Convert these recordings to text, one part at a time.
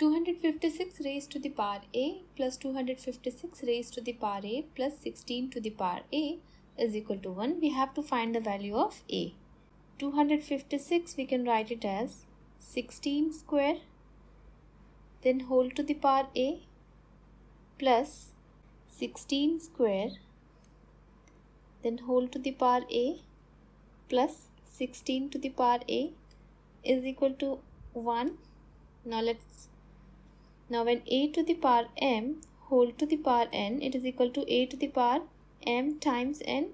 256 raised to the power a plus 256 raised to the power a plus 16 to the power a is equal to 1. We have to find the value of a. 256 we can write it as 16 square, then whole to the power a plus 16 square, then whole to the power a plus 16 to the power a is equal to 1. Now when a to the power m whole to the power n, it is equal to a to the power m times n,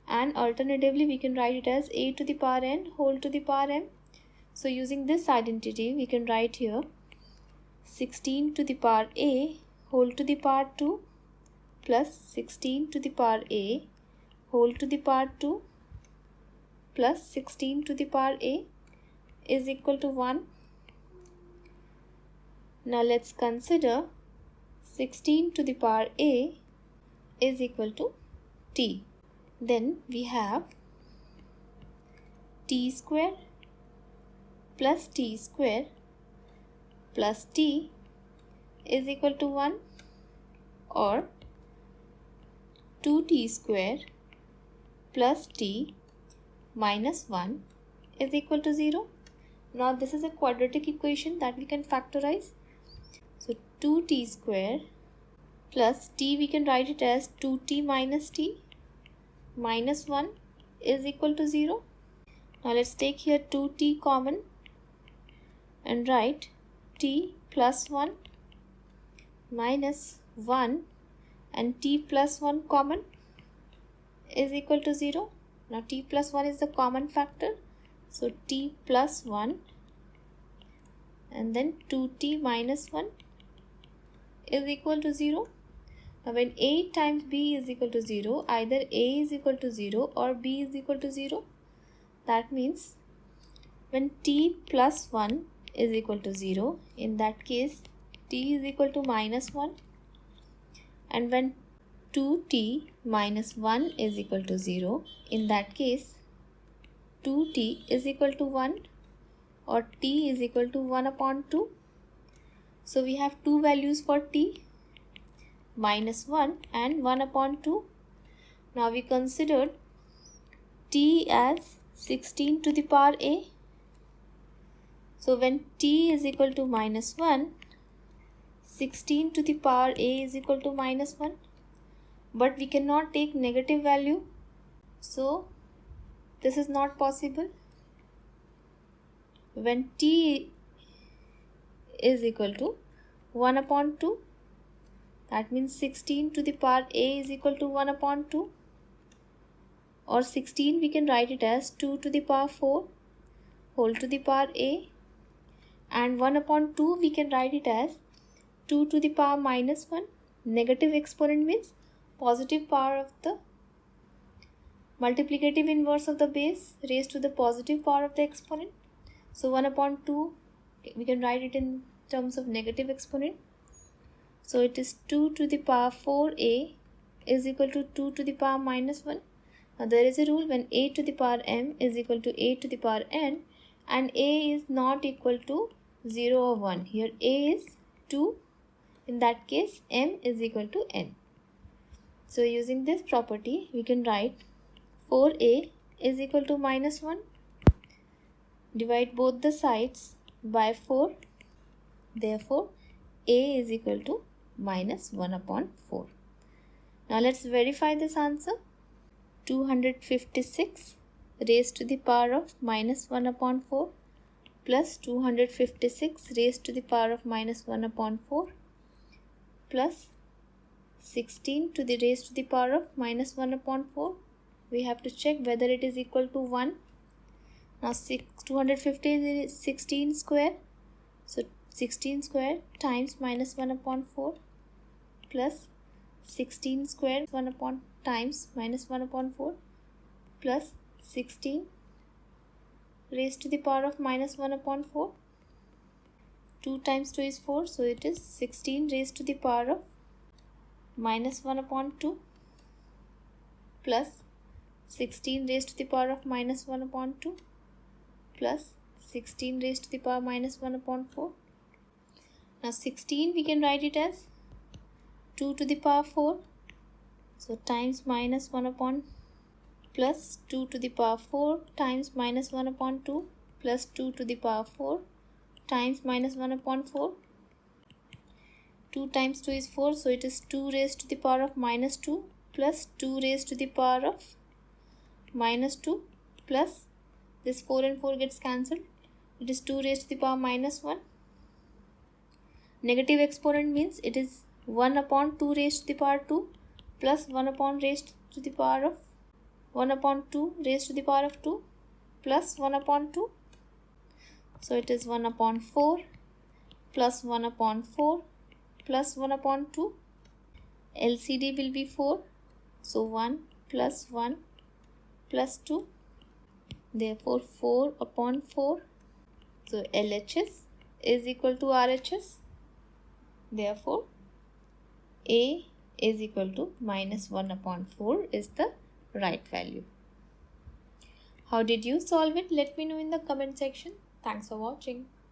and alternatively we can write it as a to the power n whole to the power m. So using this identity we can write here 16 to the power a whole to the power 2 plus 16 to the power a whole to the power 2 plus 16 to the power a is equal to 1. Now let's consider 16 to the power a is equal to t. Then we have t square plus t square plus t is equal to 1, or 2t square plus t minus 1 is equal to 0. Now this is a quadratic equation that we can factorize. So 2t square plus t we can write it as 2t minus t minus 1 is equal to 0. Now let's take here 2t common and write t plus 1 minus 1 and t plus 1 common is equal to 0. Now t plus 1 is the common factor, so t plus 1 and then 2t minus 1 is equal to 0. Now when a times b is equal to 0, either a is equal to 0 or b is equal to 0. That means when t plus 1 is equal to 0, in that case t is equal to minus 1, and when 2t minus 1 is equal to 0, in that case 2t is equal to 1 or t is equal to 1 upon 2. So we have two values for t, minus 1 and 1 upon 2. Now we considered t as 16 to the power a. So when t is equal to minus 1, 16 to the power a is equal to minus 1. But we cannot take negative value, so this is not possible. When t is equal to 1 upon 2, that means 16 to the power a is equal to 1 upon 2, or 16 we can write it as 2 to the power 4 whole to the power a, and 1 upon 2 we can write it as 2 to the power minus 1. Negative exponent means positive power of the multiplicative inverse of the base raised to the positive power of the exponent. So 1 upon 2 we can write it in terms of negative exponent. So it is 2 to the power 4a is equal to 2 to the power minus 1. Now there is a rule, when a to the power m is equal to a to the power n and a is not equal to 0 or 1. Here a is 2, in that case m is equal to n. So using this property we can write 4a is equal to minus 1. Divide both the sides by 4. Therefore a is equal to minus 1 upon 4. Now let's verify this answer. 256 raised to the power of minus 1 upon 4 plus 256 raised to the power of minus 1 upon 4 plus 16 to the raised to the power of minus 1 upon 4. We have to check whether it is equal to 1. Now 250 is 16 square. So 16 square times minus 1 upon 4 plus 16 square 1 upon times minus 1 upon 4 plus 16 raised to the power of minus 1 upon 4. 2 times 2 is 4, so it is 16 raised to the power of minus 1 upon 2 plus 16 raised to the power of minus 1 upon 2 plus 16 raised to the power minus 1 upon 4. Now 16 we can write it as 2 to the power 4. So times minus 1 upon plus 2 to the power 4 times minus 1 upon 2 plus 2 to the power 4 times minus 1 upon 4. 2 times 2 is 4, so it is 2 raised to the power of minus 2 plus 2 raised to the power of minus 2 plus this 4 and 4 gets cancelled. It is 2 raised to the power minus 1. Negative exponent means it is 1 upon 2 raised to the power 2 plus 1 upon raised to the power of 1 upon 2 raised to the power of 2 plus 1 upon 2. So it is 1 upon 4 plus 1 upon 4 plus 1 upon 2. LCD will be 4. So 1 plus 1 plus 2. Therefore 4 upon 4. So LHS is equal to RHS. Therefore A is equal to minus 1 upon 4 is the right value. How did you solve it? Let me know in the comment section. Thanks for watching.